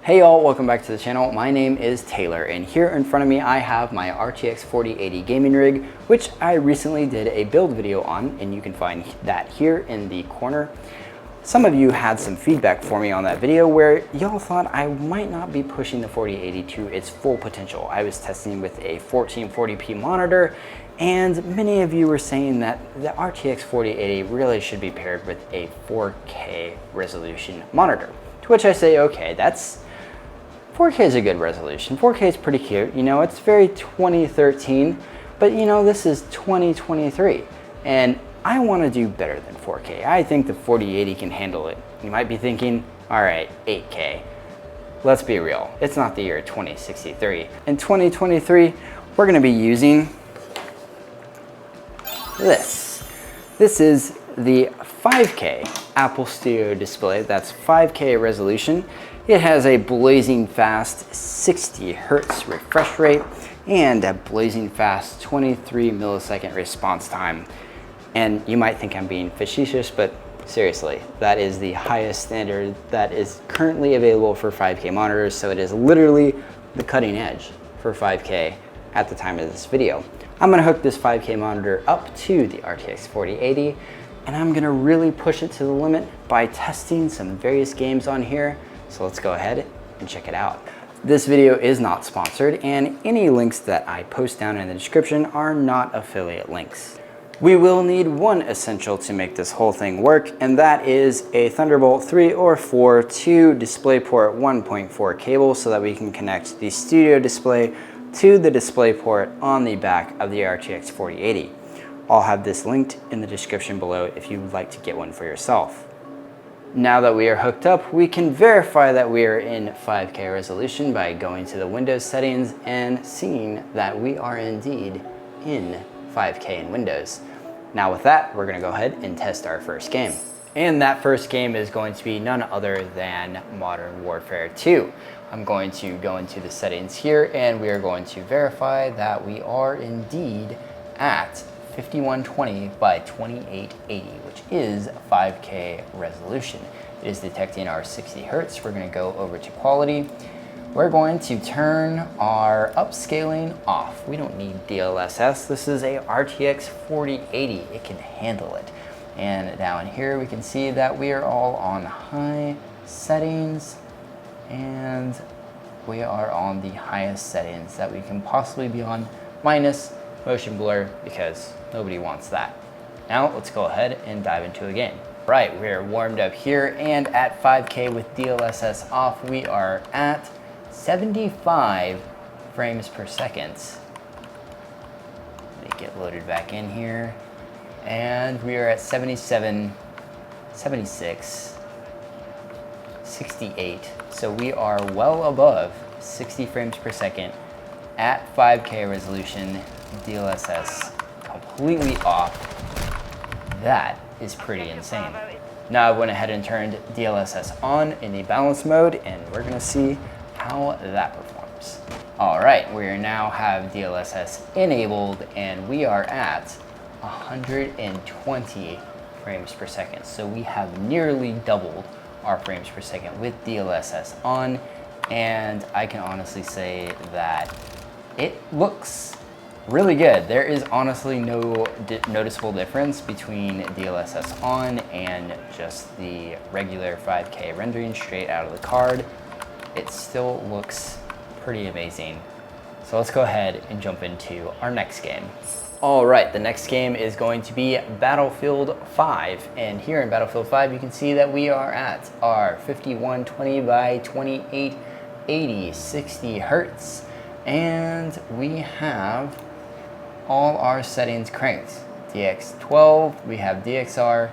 Hey y'all, welcome back to the channel. My name is Taylor, and here in front of me I have my RTX 4080 gaming rig, which I recently did a build video on, and you can find that here in the corner. Some of you had some feedback for me on that video where y'all thought I might not be pushing the 4080 to its full potential. I was testing with a 1440p monitor, and many of you were saying that the RTX 4080 really should be paired with a 4K resolution monitor. To which I say, okay, 4K is a good resolution. 4K is pretty cute. You know, it's very 2013, but you know, this is 2023, and I want to do better than 4K. I think the 4080 can handle it. You might be thinking, all right, 8K. Let's be real. It's not the year 2063. In 2023, we're going to be using this. This is the 5K Apple Studio display. That's 5K resolution. It has a blazing fast 60 Hertz refresh rate and a blazing fast 23 millisecond response time. And you might think I'm being facetious, but seriously, that is the highest standard that is currently available for 5K monitors. So it is literally the cutting edge for 5K at the time of this video. I'm gonna hook this 5K monitor up to the RTX 4080, and I'm gonna really push it to the limit by testing some various games on here. So let's go ahead and check it out. This video is not sponsored, and any links that I post down in the description are not affiliate links. We will need one essential to make this whole thing work, and that is a Thunderbolt 3 or 4 to DisplayPort 1.4 cable so that we can connect the studio display to the DisplayPort on the back of the RTX 4080. I'll have this linked in the description below if you would like to get one for yourself. Now that we are hooked up, we can verify that we are in 5K resolution by going to the Windows settings and seeing that we are indeed in 5K in Windows. Now with that, we're gonna go ahead and test our first game. And that first game is going to be none other than Modern Warfare 2. I'm going to go into the settings here, and we are going to verify that we are indeed at 5120 by 2880, which is 5K resolution. It is detecting our 60 Hertz. We're going to go over to quality. We're going to turn our upscaling off. We don't need DLSS. This is a RTX 4080. It can handle it. And down here we can see that we are all on high settings, and we are on the highest settings that we can possibly be on, minus motion blur, because nobody wants that. Now let's go ahead and dive into a game. Right, we're warmed up here, and at 5K with DLSS off, we are at 75 frames per second. Let me get loaded back in here. And we are at 77, 76, 68. So we are well above 60 frames per second at 5K resolution, DLSS completely off. That is pretty insane. Now I went ahead and turned DLSS on in the balanced mode, and we're gonna see how that performs. All right, we now have DLSS enabled, and we are at 120 frames per second. So we have nearly doubled our frames per second with DLSS on, and I can honestly say that it looks really good. There is honestly no noticeable difference between DLSS on and just the regular 5K rendering straight out of the card. It still looks pretty amazing. So let's go ahead and jump into our next game. All right, the next game is going to be Battlefield 5. And here in Battlefield 5, you can see that we are at our 5120 by 2880, 60 Hertz. And we have all our settings cranked. DX12, we have DXR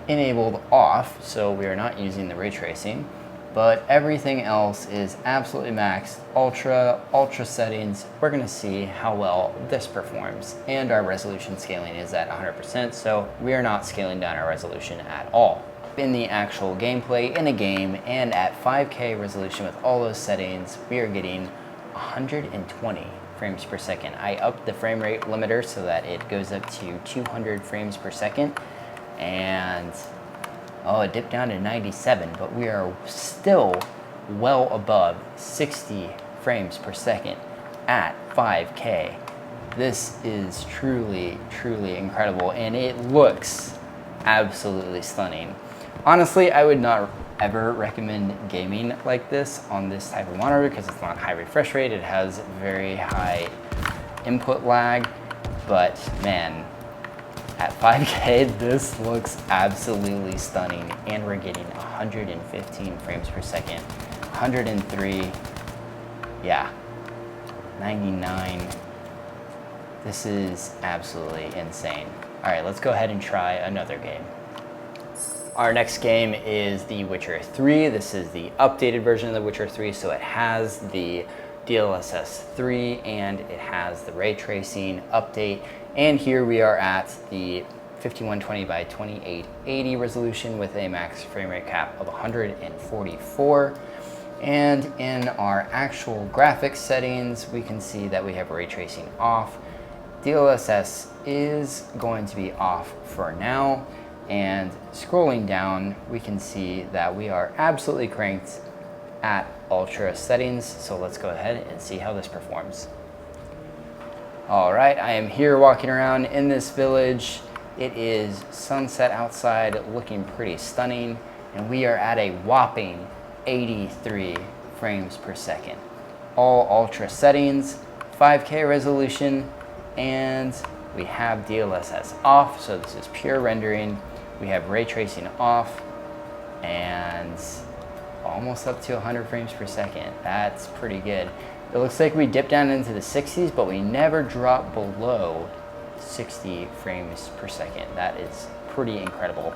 enabled off, so we are not using the ray tracing, but everything else is absolutely maxed. Ultra settings. We're gonna see how well this performs, and our resolution scaling is at 100%, so we are not scaling down our resolution at all. In the actual gameplay in a game, and at 5K resolution with all those settings, we are getting 120 frames per second. I upped the frame rate limiter so that it goes up to 200 frames per second, and oh, it dipped down to 97, but we are still well above 60 frames per second at 5K. This is truly, truly incredible, and it looks absolutely stunning. Honestly, I would not ever recommend gaming like this on this type of monitor because it's not high refresh rate. It has very high input lag, but man, at 5K, this looks absolutely stunning, and we're getting 115 frames per second, 103, yeah, 99. This is absolutely insane. All right, let's go ahead and try another game. Our next game is The Witcher 3. This is the updated version of The Witcher 3, so it has the DLSS 3 and it has the ray tracing update. And here we are at the 5120 by 2880 resolution with a max frame rate cap of 144. And in our actual graphics settings, we can see that we have ray tracing off. DLSS is going to be off for now. And scrolling down, we can see that we are absolutely cranked at ultra settings. So let's go ahead and see how this performs. All right, I am here walking around in this village. It is sunset outside, looking pretty stunning. And we are at a whopping 83 frames per second. All ultra settings, 5K resolution, and we have DLSS off, so this is pure rendering. We have ray tracing off, and almost up to 100 frames per second. That's pretty good. It looks like we dip down into the 60s, but we never drop below 60 frames per second. That is pretty incredible.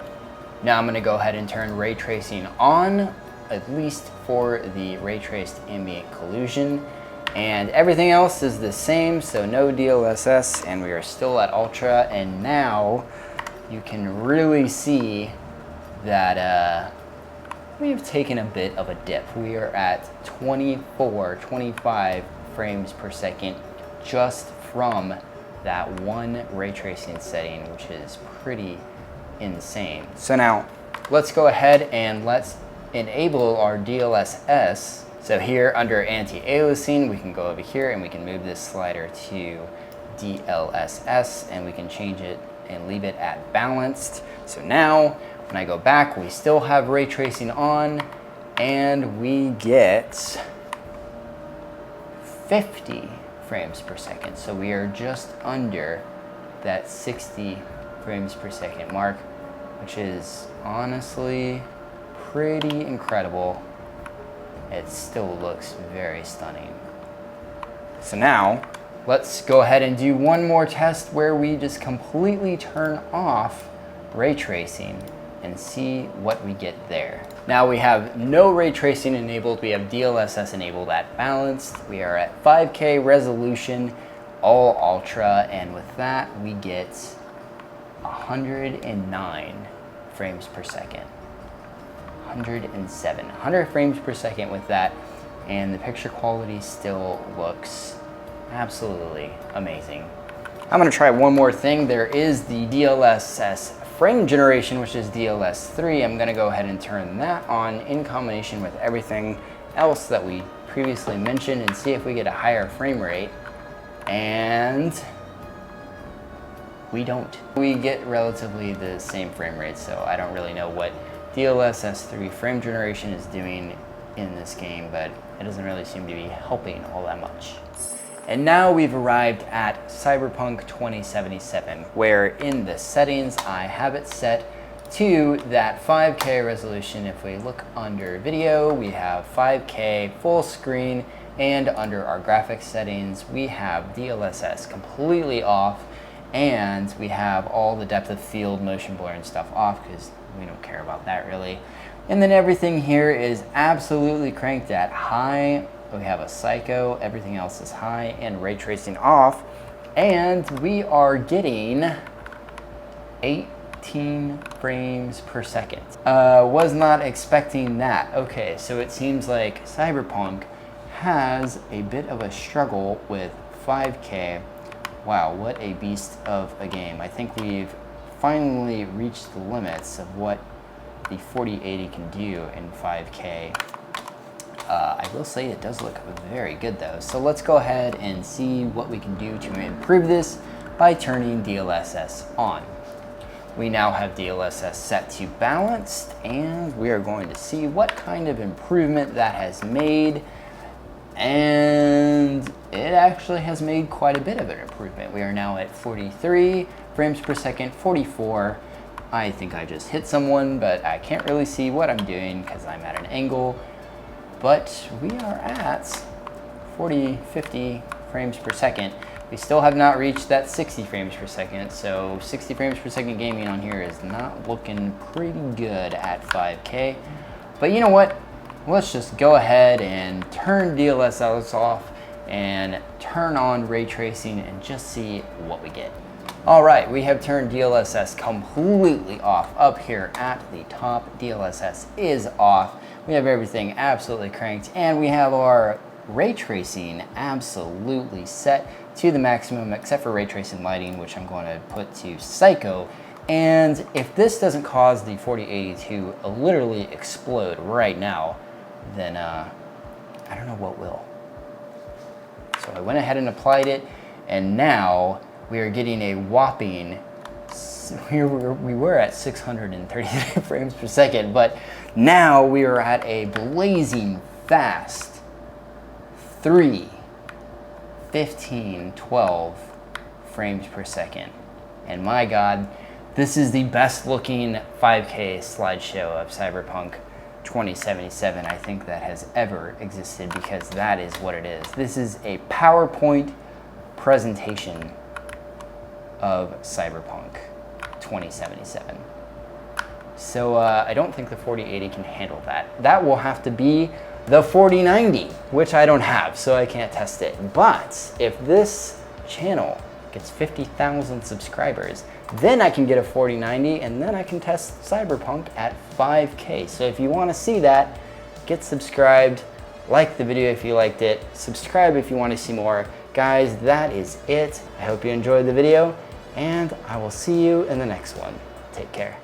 Now I'm gonna go ahead and turn ray tracing on, at least for the ray traced ambient collusion. And everything else is the same, so no DLSS, and we are still at ultra. And now you can really see that we've taken a bit of a dip. We are at 24, 25 frames per second just from that one ray tracing setting, which is pretty insane. So now let's go ahead and let's enable our DLSS. So here under anti-aliasing, we can go over here and we can move this slider to DLSS, and we can change it and leave it at balanced. So now when I go back, we still have ray tracing on, and we get 50 frames per second. So we are just under that 60 frames per second mark, which is honestly pretty incredible. It still looks very stunning. So now let's go ahead and do one more test where we just completely turn off ray tracing and see what we get there. Now we have no ray tracing enabled. We have DLSS enabled at balanced. We are at 5K resolution, all ultra, and with that we get 109 frames per second. 107, 100 frames per second with that, and the picture quality still looks absolutely amazing. I'm gonna try one more thing. There is the DLSS Frame Generation, which is DLS3. I'm gonna go ahead and turn that on in combination with everything else that we previously mentioned and see if we get a higher frame rate. And we don't. We get relatively the same frame rate, so I don't really know what DLSS 3 Frame Generation is doing in this game, but it doesn't really seem to be helping all that much. And now we've arrived at Cyberpunk 2077, where in the settings I have it set to that 5K resolution. If we look under video, we have 5K full screen, and under our graphics settings, we have DLSS completely off, and we have all the depth of field, motion blur and stuff off because we don't care about that really. And then everything here is absolutely cranked at high. We have a Psycho, everything else is high, and ray tracing off. And we are getting 18 frames per second. Was not expecting that. Okay, so it seems like Cyberpunk has a bit of a struggle with 5K. Wow, what a beast of a game. I think we've finally reached the limits of what the 4080 can do in 5K. I will say it does look very good though. So let's go ahead and see what we can do to improve this by turning DLSS on. We now have DLSS set to balanced, and we are going to see what kind of improvement that has made. And it actually has made quite a bit of an improvement. We are now at 43 frames per second, 44. I think I just hit someone, but I can't really see what I'm doing because I'm at an angle. But we are at 40, 50 frames per second. We still have not reached that 60 frames per second, so 60 frames per second gaming on here is not looking pretty good at 5K. But you know what? Let's just go ahead and turn DLSS off and turn on ray tracing and just see what we get. All right, we have turned DLSS completely off. Up here at the top, DLSS is off. We have everything absolutely cranked, and we have our ray tracing absolutely set to the maximum, except for ray tracing lighting, which I'm going to put to Psycho. And if this doesn't cause the 4080 to literally explode right now, then I don't know what will. So I went ahead and applied it, and now we are getting a whopping, we were at 633 frames per second, but now we are at a blazing fast 3, 15, 12 frames per second. And my God, this is the best looking 5K slideshow of Cyberpunk 2077 I think that has ever existed, because that is what it is. This is a PowerPoint presentation of Cyberpunk 2077. So I don't think the 4080 can handle that. That will have to be the 4090, which I don't have, so I can't test it. But if this channel gets 50,000 subscribers, then I can get a 4090, and then I can test Cyberpunk at 5K. So if you want to see that, get subscribed, like the video if you liked it, subscribe if you want to see more. Guys, that is it. I hope you enjoyed the video, and I will see you in the next one. Take care.